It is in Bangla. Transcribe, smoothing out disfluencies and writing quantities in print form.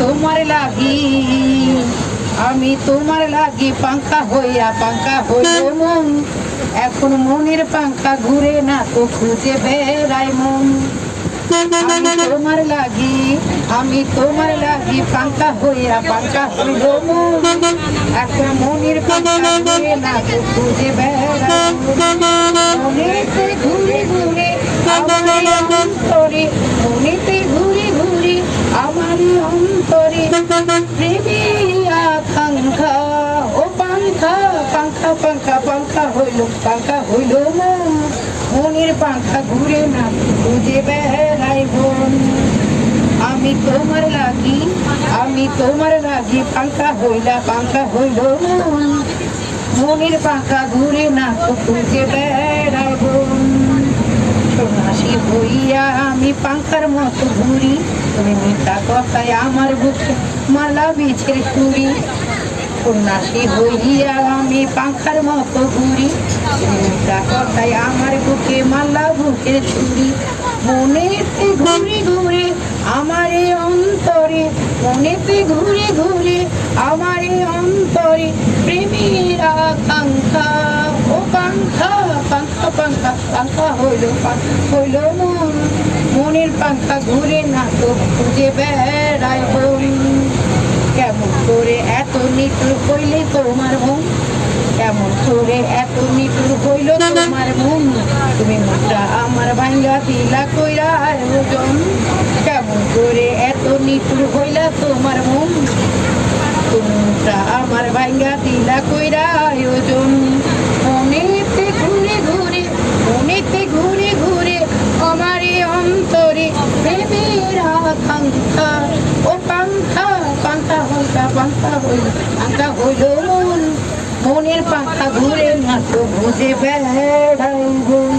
তোমার লাগি, আমি তোমার লাগি পাঙ্খা হইয়া পাঙ্খা হইল মন। এখন মনের পাঙ্খা ঘুরে না তো খুঁজে বেড়াই মন। আমি তোমার লাগি, আমি তোমার লাগি পাঙ্খা হইয়া পাঙ্খা হইল মন। এখন মনের পাঙ্খা ঘুরে না তো খুঁজে বেড়াই মন। মনেতে ঘুরে ঘুরে আমার অন্তরে, মনেতে ঘুরে ঘুরে আমার অন্তরে প্রেমের আকাঙ্ক্ষা। ও পাঙ্খা পাঙ্খা পাঙ্খা পাঙ্খা হইল মন। মনের পাঙ্খা ঘুরে না খুঁজে বেড়াই মন। আমি তোমার লাগি, আমি তোমার লাগি পাঙ্খা হইল মন। মনের পাঙ্খা ঘুরে না খুঁজে বেড়াই মন। সন্ন্যাসী হইয়া আমি পাঙ্খার মতো ঘুরি, তুমি মিথ্যা কথায় আমার বুকে মালা বিছের ছুরি। সন্ন্যাসী হইয়া আমি পাঙ্খার মতো ঘুরি, তুমি মিথ্যা কথায় আমার বুকে মালা বুকের ছুরি। মনেতে ঘুরে ঘুরে আমার অন্তরে, মনেতে ঘুরে ঘুরে আমার অন্তরে প্রেমের আকাঙ্ক্ষা। ও পাঙ্খা পাঙ্খা পাঙ্খা পাঙ্খা হইল মন। মনের পাঙ্খা ঘুরে না তো খুঁজে বেড়াই মন। কেমন করে এত নিটুর হইলে তোমার মন, কেমন করে এত নিটুর হইল তোমার মন। তুমি মুখটা আমার ভাঙ্গা দিলা কইরা আয়োজন। কেমন করে এত নিটুর হইলা তোমার মন, তুমি মুখটা আমার ভাঙ্গা দিলা কইরা আয়োজন। মনেতে ঘুরে ঘুরে, মনেতে ঘুরে ঘুরে আমার অন্তরে প্রেমের আকাঙ্ক্ষা। ও পাঙ্খা পাঙ্খা পাঙ্খা হইল মন। মনের পাঙ্খা ঘুরে না তো বুঝে বেড়াই মন।